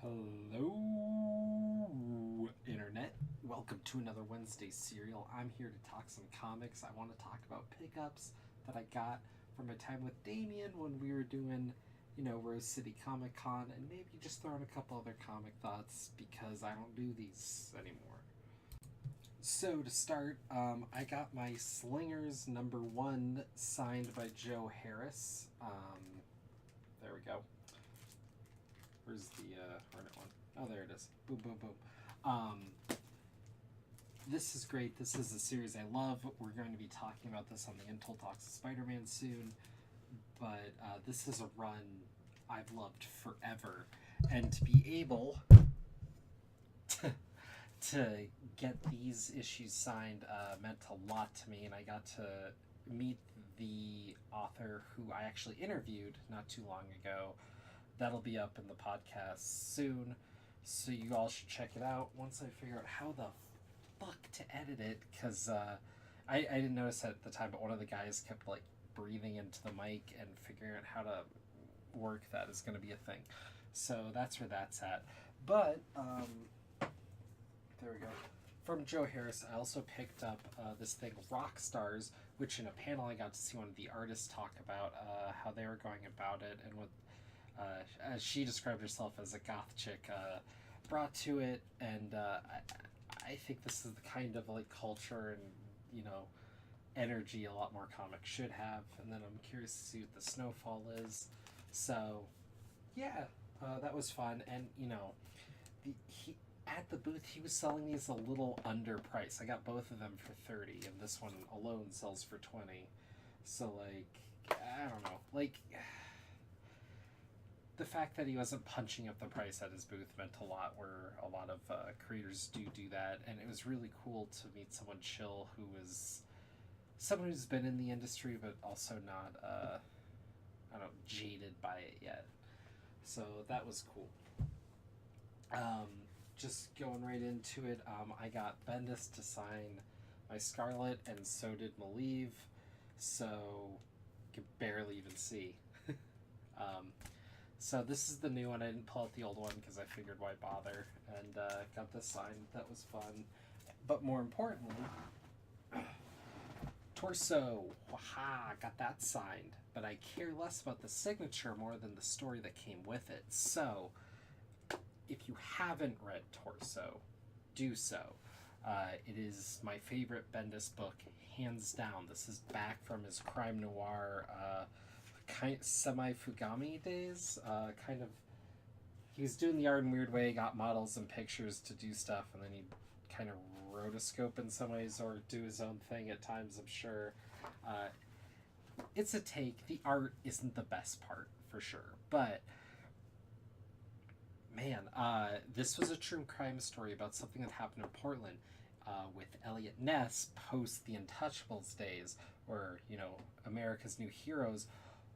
Hello, Internet. Welcome to another Wednesday serial. I'm here to talk some comics. I want to talk about pickups that I got from my time with Damien when we were doing, Rose City Comic Con, and maybe just throwing a couple other comic thoughts because I don't do these anymore. So to start, I got my Slingers #1 signed by Joe Harris. There we go. Where's the Hornet one? Oh, there it is. Boom, boom, boom. This is great. This is a series I love. We're going to be talking about this on the Untitled Talks of Spider-Man soon. But this is a run I've loved forever. And to be able to get these issues signed meant a lot to me. And I got to meet the author who I actually interviewed not too long ago. That'll be up in the podcast soon, so you all should check it out once I figure out how the fuck to edit it, because I didn't notice that at the time, but one of the guys kept like breathing into the mic, and figuring out how to work that is going to be a thing. So that's where that's at. But there we go. From Joe Harris, I also picked up this thing, Rock Stars, which in a panel I got to see one of the artists talk about how they were going about it, and what as she described herself as a goth chick, brought to it, and I think this is the kind of like culture and energy a lot more comics should have. And then I'm curious to see what the Snowfall is. So yeah, that was fun. And he at the booth he was selling these a little underpriced. I got both of them for $30, and this one alone sells for $20. So like, I don't know, like. The fact that he wasn't punching up the price at his booth meant a lot, where a lot of creators do that, and it was really cool to meet someone chill who was someone who's been in the industry but also not jaded by it yet. So that was cool. Just going right into it, I got Bendis to sign my Scarlet, and so did Malieve, so you could barely even see. So this is the new one. I didn't pull out the old one because I figured why bother, and got this signed. That was fun. But more importantly, Torso. Waha, got that signed. But I care less about the signature more than the story that came with it. So if you haven't read Torso, do so. It is my favorite Bendis book, hands down. This is back from his crime noir semi-Fugami days. He was doing the art in a weird way, got models and pictures to do stuff, and then he kind of rotoscope in some ways, or do his own thing at times, I'm sure. It's a take. The art isn't the best part, for sure, but man, this was a true crime story about something that happened in Portland with Elliot Ness post the Untouchables days, where America's new heroes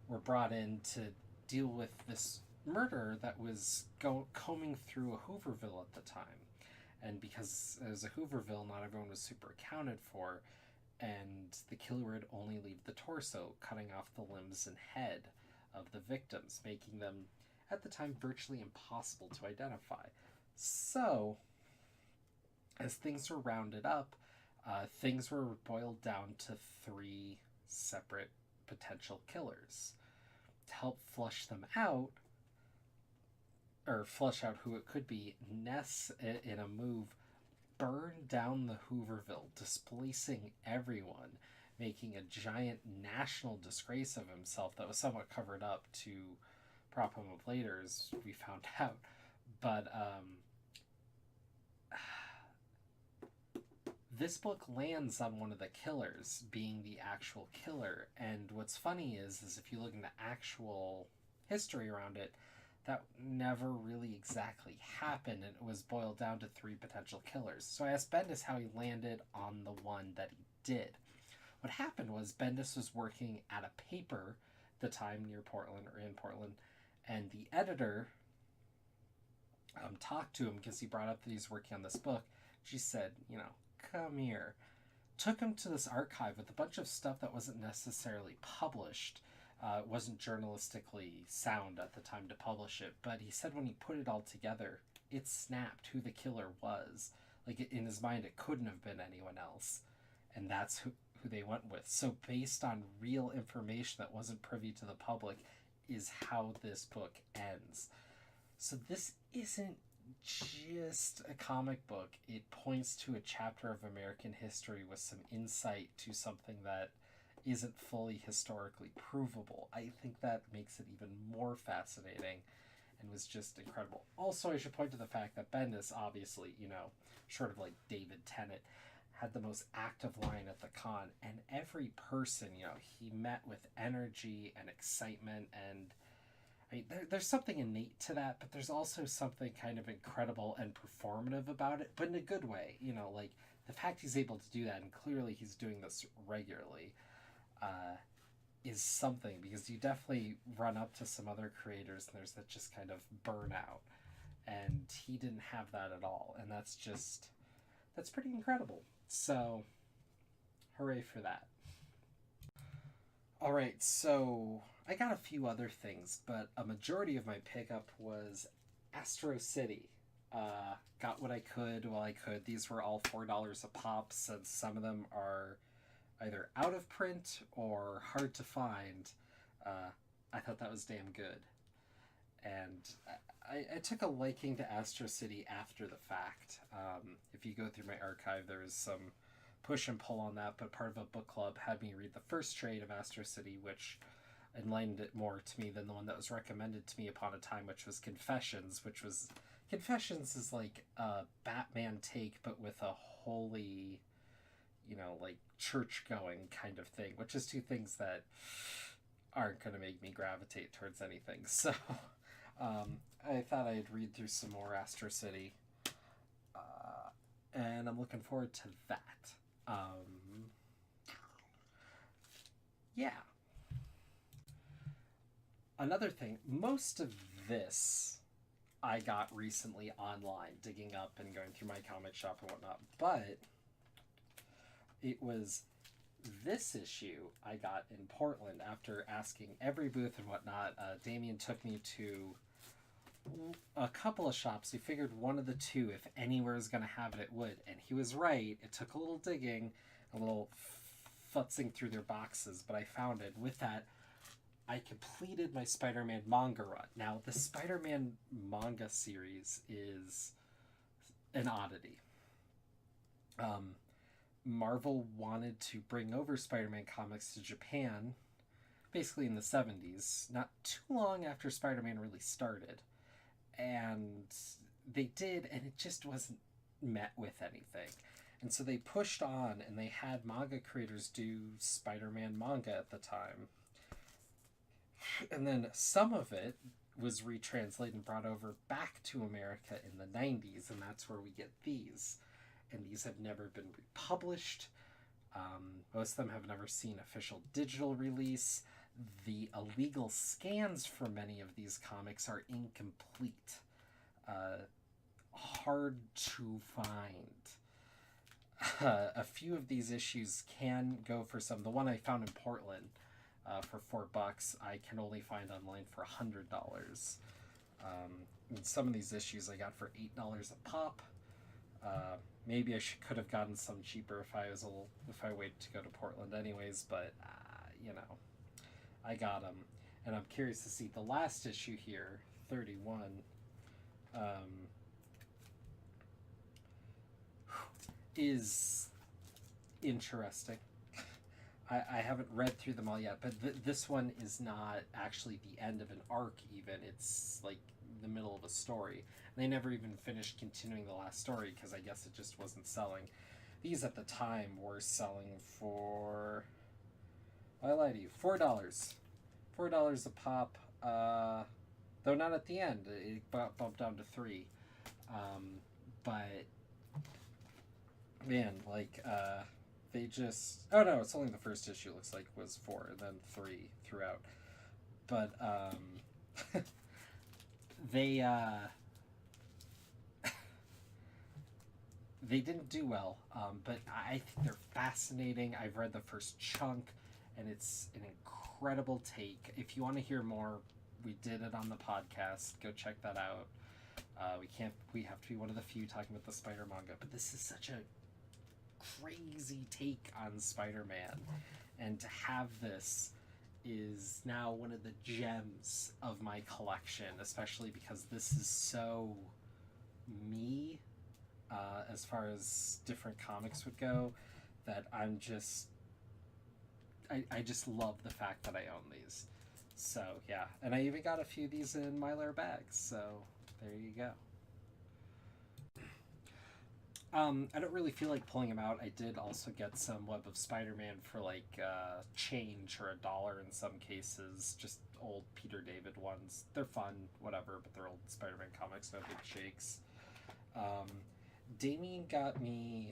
were brought in to deal with this murder that was combing through a Hooverville at the time. And because it was a Hooverville, not everyone was super accounted for, and the killer would only leave the torso, cutting off the limbs and head of the victims, making them, at the time, virtually impossible to identify. So, as things were rounded up, things were boiled down to 3 separate potential killers. To help flush them out, or flush out who it could be, Ness, in a move, burned down the Hooverville, displacing everyone, making a giant national disgrace of himself that was somewhat covered up to prop him up later, as we found out. But this book lands on one of the killers being the actual killer, and what's funny is if you look into actual history around it, that never really exactly happened, and it was boiled down to 3 potential killers. So I asked Bendis how he landed on the one that he did. What happened was Bendis was working at a paper at the time near Portland, or in Portland, and the editor talked to him because he brought up that he's working on this book. She said, come here. Took him to this archive with a bunch of stuff that wasn't necessarily published, It wasn't journalistically sound at the time to publish it, but he said when he put it all together, it snapped who the killer was. Like, in his mind, it couldn't have been anyone else. And that's who they went with. So based on real information that wasn't privy to the public is how this book ends. So this isn't just a comic book. It points to a chapter of American history with some insight to something that isn't fully historically provable. I think that makes it even more fascinating and was just incredible. Also, I should point to the fact that Bendis, obviously, short of like David Tennant, had the most active line at the con, and every person, he met with energy and excitement, and there's something innate to that, but there's also something kind of incredible and performative about it, but in a good way. Like the fact he's able to do that, and clearly he's doing this regularly, is something, because you definitely run up to some other creators and there's that just kind of burnout, and he didn't have that at all, and that's pretty incredible. So hooray for that. All right, so I got a few other things, but a majority of my pickup was Astro City. Got what I could while I could. These were all $4 a pop, since some of them are either out of print or hard to find. I thought that was damn good. And I took a liking to Astro City after the fact. If you go through my archive, there was some push and pull on that, but part of a book club had me read the first trade of Astro City, which enlightened it more to me than the one that was recommended to me upon a time, which was Confessions, Confessions is like a Batman take, but with a holy, like church-going kind of thing, which is two things that aren't going to make me gravitate towards anything. So I thought I'd read through some more Astro City, and I'm looking forward to that. Yeah. Another thing, most of this I got recently online, digging up and going through my comic shop and whatnot, but it was this issue I got in Portland after asking every booth and whatnot. Damien took me to a couple of shops. He figured one of the two, if anywhere is going to have it, it would. And he was right. It took a little digging, a little futzing through their boxes, but I found it. With that, I completed my Spider-Man manga run. Now, the Spider-Man manga series is an oddity. Marvel wanted to bring over Spider-Man comics to Japan, basically in the 70s, not too long after Spider-Man really started. And they did, and it just wasn't met with anything. And so they pushed on, and they had manga creators do Spider-Man manga at the time. And then some of it was retranslated and brought over back to America in the 90s, and that's where we get these. And these have never been republished. Most of them have never seen official digital release. The illegal scans for many of these comics are incomplete. Hard to find. A few of these issues can go for some. The one I found in Portland for $4, I can only find online for $100. And some of these issues I got for $8 a pop. Maybe I could have gotten some cheaper if I waited to go to Portland anyways, but I got them, and I'm curious to see the last issue here, 31. Is interesting. I haven't read through them all yet, but this one is not actually the end of an arc even. It's like the middle of a story. They never even finished continuing the last story because I guess it just wasn't selling. These at the time were selling for, I lied to you, $4. $4 a pop, though not at the end. It bumped down to $3. But man, they just, oh no, it's only the first issue, it looks like, was $4, and then $3 throughout. But they didn't do well, but I think they're fascinating. I've read the first chunk, and it's an incredible take. If you want to hear more, we did it on the podcast. Go check that out. We have to be one of the few talking about the Spider manga, but this is such a crazy take on Spider-Man, and to have this is now one of the gems of my collection, especially because this is so me, as far as different comics would go, that I just love the fact that I own these. So yeah, and I even got a few of these in Mylar bags, so there you go. I don't really feel like pulling them out. I did also get some Web of Spider-Man for like change or $1 in some cases, just old Peter David ones. They're fun, whatever, but they're old Spider-Man comics, no big shakes. Damien got me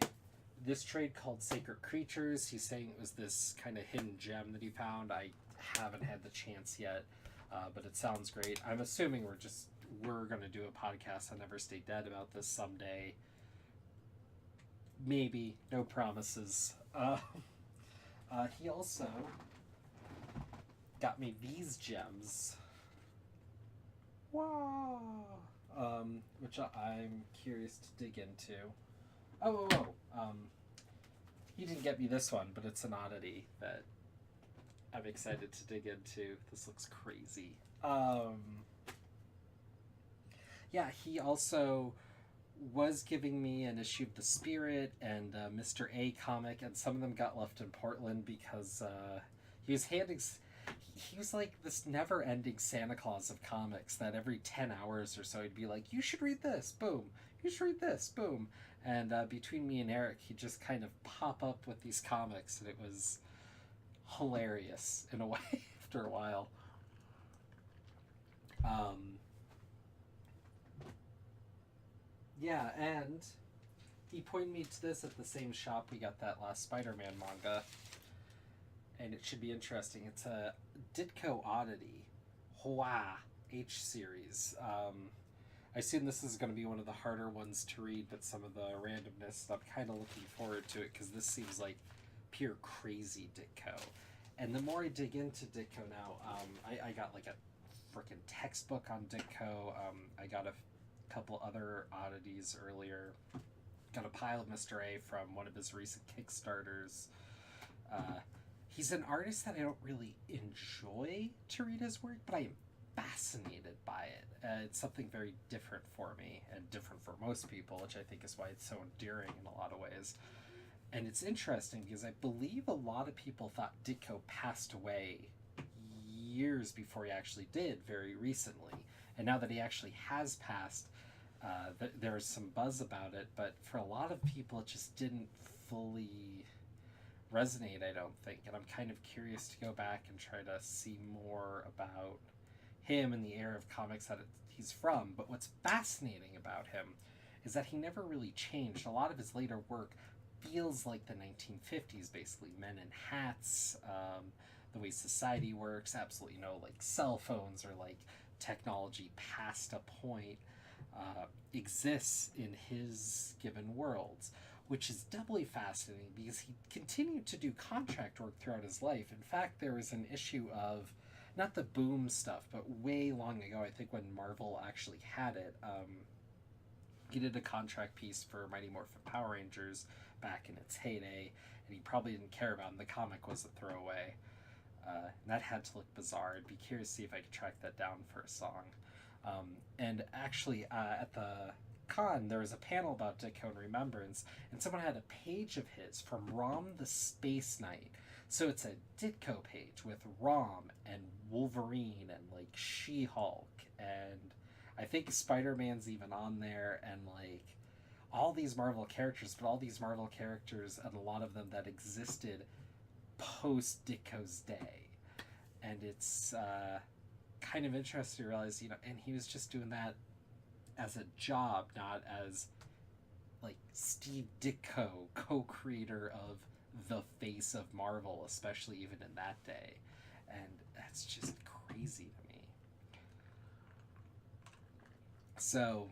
this trade called Sacred Creatures. He's saying it was this kind of hidden gem that he found. I haven't had the chance yet, but it sounds great. I'm assuming we're going to do a podcast on Never Stay Dead about this someday. Maybe, no promises. He also got me these gems. Wow! Which I'm curious to dig into. He didn't get me this one, but it's an oddity that I'm excited to dig into. This looks crazy. Yeah, he also was giving me an issue of The Spirit and Mr. A comic, and some of them got left in Portland because he was like this never-ending Santa Claus of comics that every 10 hours or so he'd be like, you should read this, boom, you should read this, boom. And between me and Eric, he'd just kind of pop up with these comics, and it was hilarious in a way after a while. Yeah, and he pointed me to this at the same shop we got that last Spider-Man manga, and it should be interesting. It's a Ditko Oddity Hoa H series. I assume this is going to be one of the harder ones to read, but some of the randomness, I'm kind of looking forward to it because this seems like pure crazy Ditko. And the more I dig into Ditko now, I got like a freaking textbook on Ditko. I got a couple other oddities earlier. Got a pile of Mr. A from one of his recent Kickstarters. He's an artist that I don't really enjoy to read his work, but I am fascinated by it. It's something very different for me, and different for most people, which I think is why it's so endearing in a lot of ways. And it's interesting because I believe a lot of people thought Ditko passed away years before he actually did, very recently. And now that he actually has passed, there's some buzz about it, but for a lot of people it just didn't fully resonate, I don't think. And I'm kind of curious to go back and try to see more about him and the era of comics that he's from. But what's fascinating about him is that he never really changed. A lot of his later work feels like the 1950s, basically. Men in hats, the way society works, absolutely no like cell phones or like technology past a point exists in his given worlds, which is doubly fascinating because he continued to do contract work throughout his life. In fact, there was an issue of, not the Boom stuff, but way long ago, I think when Marvel actually had it, he did a contract piece for Mighty Morphin Power Rangers back in its heyday, and he probably didn't care about it, and the comic was a throwaway. That had to look bizarre. I'd be curious to see if I could track that down for a song. And actually, at the con, there was a panel about Ditko in Remembrance, and someone had a page of his from Rom the Space Knight. So it's a Ditko page with Rom and Wolverine and like She-Hulk, and I think Spider-Man's even on there, and like all these Marvel characters, but all these Marvel characters, and a lot of them that existed post Ditko's day. And it's kind of interesting to realize, and he was just doing that as a job, not as like Steve Ditko, co-creator of the face of Marvel, especially even in that day. And that's just crazy to me. So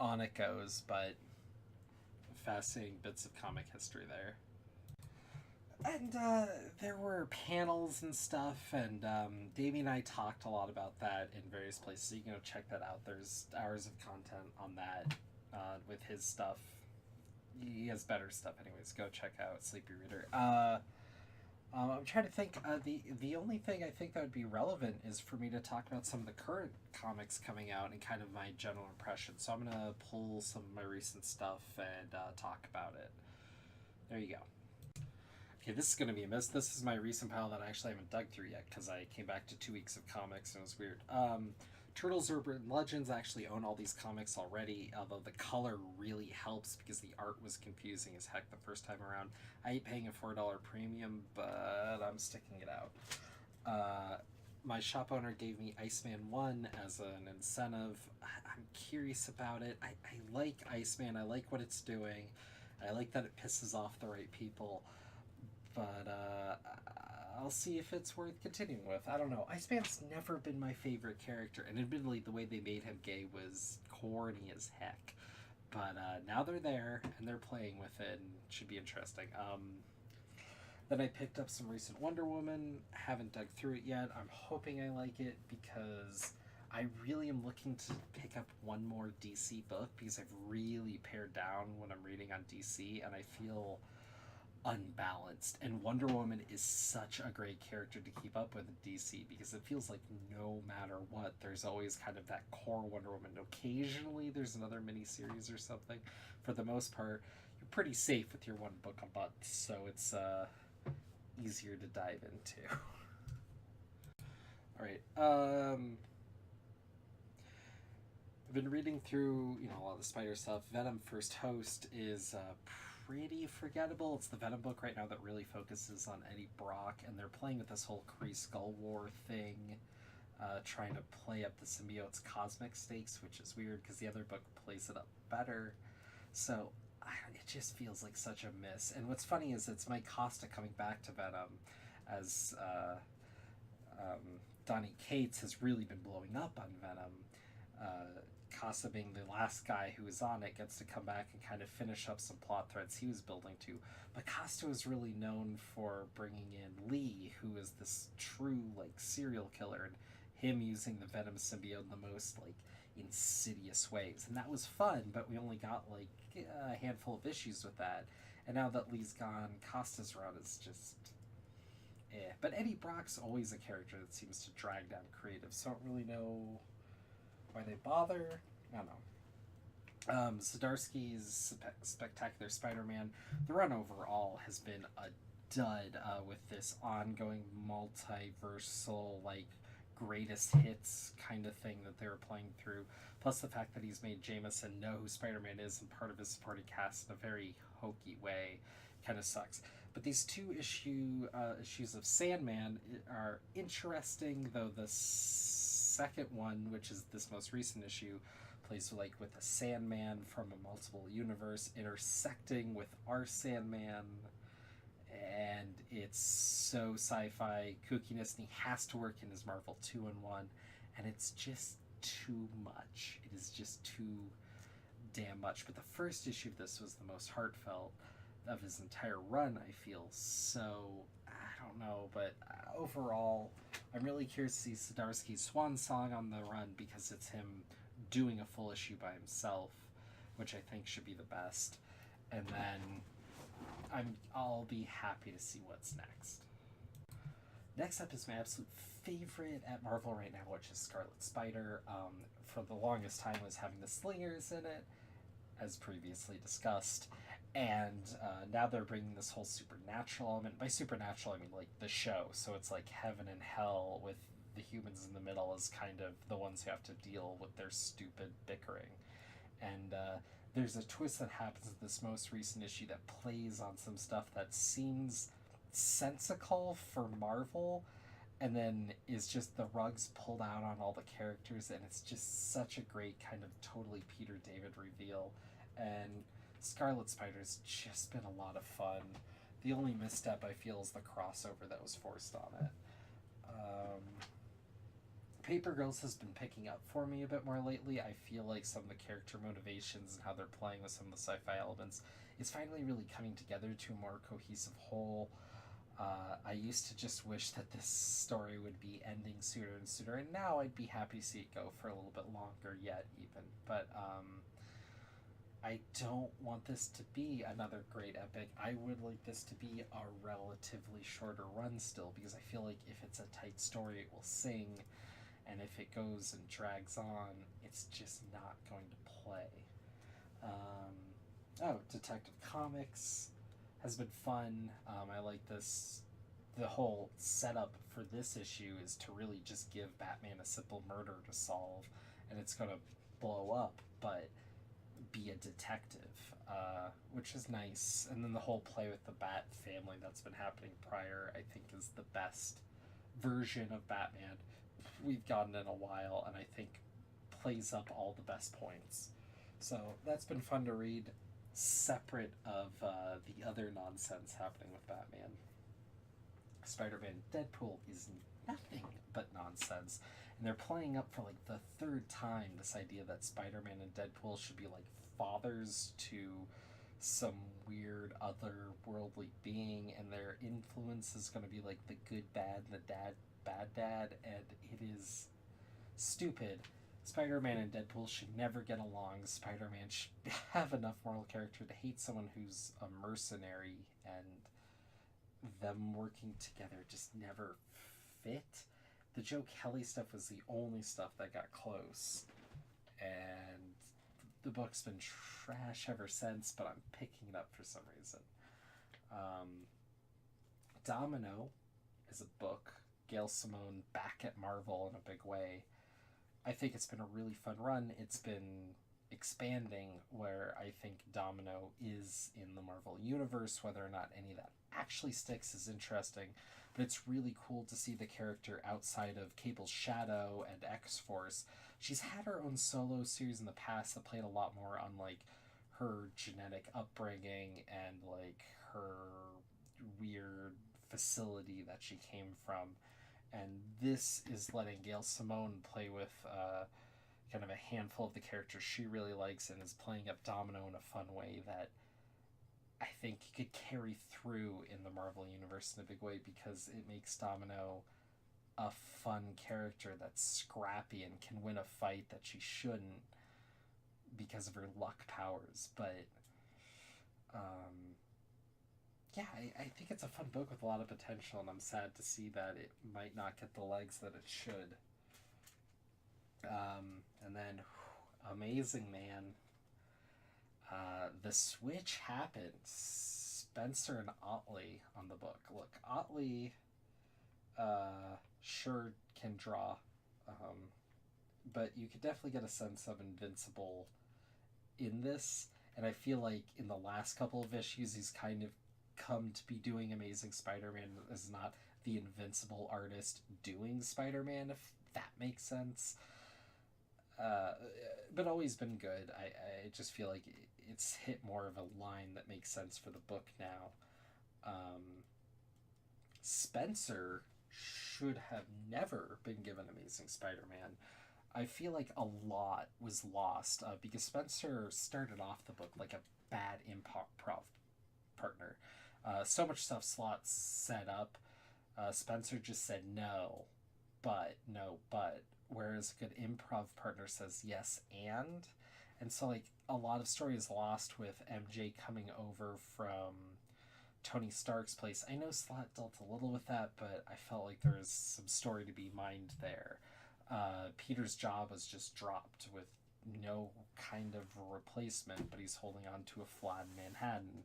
on it goes, but fascinating bits of comic history there. And there were panels and stuff, and Davey and I talked a lot about that in various places. So you can go check that out. There's hours of content on that with his stuff. He has better stuff, anyways. Go check out Sleepy Reader. I'm trying to think. The only thing I think that would be relevant is for me to talk about some of the current comics coming out and kind of my general impression. So I'm gonna pull some of my recent stuff and talk about it. There you go. Okay, this is going to be a miss. This is my recent pile that I actually haven't dug through yet because I came back to 2 weeks of comics and it was weird. Turtles Urban Legends, I actually own all these comics already, although the color really helps because the art was confusing as heck the first time around. I hate paying a $4 premium, but I'm sticking it out. My shop owner gave me Iceman 1 as an incentive. I'm curious about it. I like Iceman. I like what it's doing. I like that it pisses off the right people. But I'll see if it's worth continuing with. I don't know. Iceman's never been my favorite character, and admittedly, the way they made him gay was corny as heck. But now they're there, and they're playing with it, and it should be interesting. Then I picked up some recent Wonder Woman. Haven't dug through it yet. I'm hoping I like it because I really am looking to pick up one more DC book because I've really pared down when I'm reading on DC, and I feel unbalanced, and Wonder Woman is such a great character to keep up with in DC because it feels like no matter what there's always kind of that core Wonder Woman. Occasionally there's another miniseries or something. For the most part you're pretty safe with your one book a month, so it's easier to dive into. Alright, I've been reading through a lot of the Spider stuff. Venom First Host is pretty forgettable. It's the Venom book right now that really focuses on Eddie Brock, and they're playing with this whole Kree Skull War thing, trying to play up the symbiote's cosmic stakes, which is weird because the other book plays it up better. So it just feels like such a miss. And what's funny is it's Mike Costa coming back to Venom, as Donny Cates has really been blowing up on Venom. Costa, being the last guy who was on it, gets to come back and kind of finish up some plot threads he was building to. But Costa was really known for bringing in Lee, who is this true serial killer, and him using the Venom symbiote in the most insidious ways. And that was fun, but we only got a handful of issues with that. And now that Lee's gone, Costa's run is just But Eddie Brock's always a character that seems to drag down creative, so I don't really know why they bother. I don't know. Zdarsky's Spectacular Spider-Man, the run overall has been a dud with this ongoing multiversal, greatest hits kind of thing that they were playing through. Plus the fact that he's made Jameson know who Spider-Man is and part of his supporting cast in a very hokey way kind of sucks. But these two issues of Sandman are interesting, though the second one, which is this most recent issue, plays with a Sandman from a multiple universe intersecting with our Sandman, and it's so sci-fi kookiness, and he has to work in his Marvel 2-in-1, and it's just too much. It is just too damn much. But the first issue of this was the most heartfelt of his entire run, I feel. So I don't know, but overall I'm really curious to see Zdarsky's swan song on the run, because it's him doing a full issue by himself, which I think should be the best. And then I'll be happy to see what's next. Next up is my absolute favorite at Marvel right now, which is Scarlet Spider. For the longest time was having the Slingers in it, as previously discussed. And now they're bringing this whole supernatural element. By supernatural, I mean the show. So it's heaven and hell, with the humans in the middle as kind of the ones who have to deal with their stupid bickering. And there's a twist that happens in this most recent issue that plays on some stuff that seems sensical for Marvel, and then is just the rugs pulled out on all the characters, and it's just such a great kind of totally Peter David reveal. And Scarlet Spider's just been a lot of fun. The only misstep I feel is the crossover that was forced on it. Paper Girls has been picking up for me a bit more lately. I feel like some of the character motivations and how they're playing with some of the sci-fi elements is finally really coming together to a more cohesive whole. I used to just wish that this story would be ending sooner and sooner, and now I'd be happy to see it go for a little bit longer yet, even. But I don't want this to be another great epic. I would like this to be a relatively shorter run still, because I feel like if it's a tight story, it will sing, and if it goes and drags on, it's just not going to play. Detective Comics has been fun. I like this. The whole setup for this issue is to really just give Batman a simple murder to solve, and it's going to blow up, but be a detective, which is nice. And then the whole play with the Bat family that's been happening prior, I think, is the best version of Batman we've gotten in a while, and I think plays up all the best points. So that's been fun to read, separate of the other nonsense happening with Batman. Spider-Man Deadpool is nothing but nonsense, and they're playing up for like the third time this idea that Spider-Man and Deadpool should be like fathers to some weird otherworldly being, and their influence is going to be like the good dad and the bad dad, and it is stupid. Spider-Man and Deadpool should never get along. Spider-Man should have enough moral character to hate someone who's a mercenary, and them working together just never fit. The Joe Kelly stuff was the only stuff that got close, and the book's been trash ever since, but I'm picking it up for some reason. Domino is a book. Gail Simone back at Marvel in a big way. I think it's been a really fun run. It's been expanding where I think Domino is in the Marvel universe. Whether or not any of that actually sticks is interesting, but it's really cool to see the character outside of Cable's shadow and X-Force. She's had her own solo series in the past that played a lot more on like her genetic upbringing and like her weird facility that she came from, and this is letting Gail Simone play with kind of a handful of the characters she really likes, and is playing up Domino in a fun way that I think could carry through in the Marvel universe in a big way, because it makes Domino a fun character that's scrappy and can win a fight that she shouldn't because of her luck powers. But yeah, I think it's a fun book with a lot of potential, and I'm sad to see that it might not get the legs that it should. And then, Amazing Man. The switch happened. Spencer and Otley on the book. Look, Otley sure can draw, but you could definitely get a sense of Invincible in this, and I feel like in the last couple of issues he's kind of come to be doing Amazing Spider-Man as not the Invincible artist doing Spider-Man, if that makes sense. But always been good. I just feel like it's hit more of a line that makes sense for the book now. Spencer should have never been given Amazing Spider-Man. I feel like a lot was lost because Spencer started off the book like a bad improv partner. So much stuff Slott set up. Spencer just said no, but, whereas a good improv partner says yes and so like a lot of story is lost with MJ coming over from Tony Stark's place. I know Slott dealt a little with that, but I felt like there was some story to be mined there. Peter's job was just dropped with no kind of replacement, but he's holding on to a flat in Manhattan.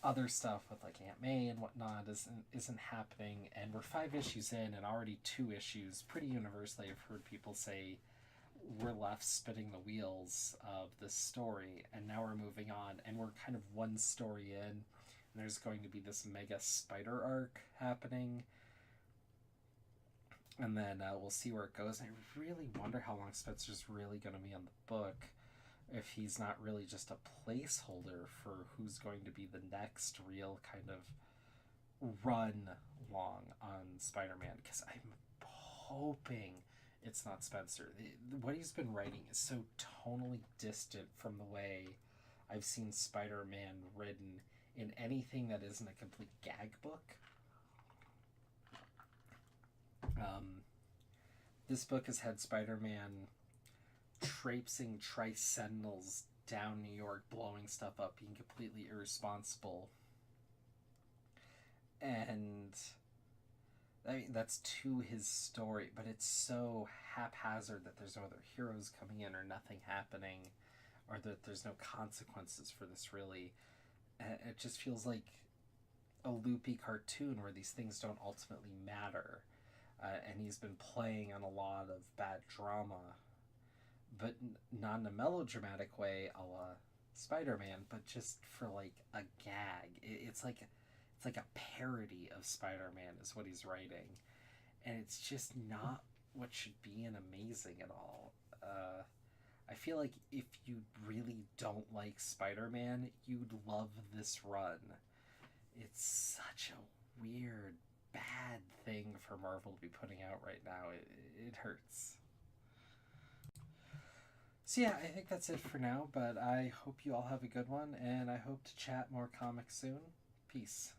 Other stuff with like Aunt May and whatnot isn't happening, and we're 5 issues in, and already 2 issues pretty universally I've heard people say we're left spinning the wheels of this story, and now we're moving on, and we're kind of 1 story in, and there's going to be this mega spider arc happening, and then we'll see where it goes. And I really wonder how long Spencer's really going to be on the book, if he's not really just a placeholder for who's going to be the next real kind of run long on Spider-Man, because I'm hoping it's not Spencer. What he's been writing is so tonally distant from the way I've seen Spider-Man written in anything that isn't a complete gag book. This book has had Spider-Man traipsing Tri-Sentinels down New York, blowing stuff up, being completely irresponsible. And I mean, that's to his story, but it's so haphazard that there's no other heroes coming in or nothing happening, or that there's no consequences for this, really. It just feels like a loopy cartoon where these things don't ultimately matter. And he's been playing on a lot of bad drama, but not in a melodramatic way a la Spider-Man, but just for like a gag. It's like a parody of Spider-Man is what he's writing, and it's just not what should be an amazing at all. I feel like if you really don't like Spider-Man, you'd love this run. It's such a weird, bad thing for Marvel to be putting out right now. It hurts. So yeah, I think that's it for now, but I hope you all have a good one, and I hope to chat more comics soon. Peace.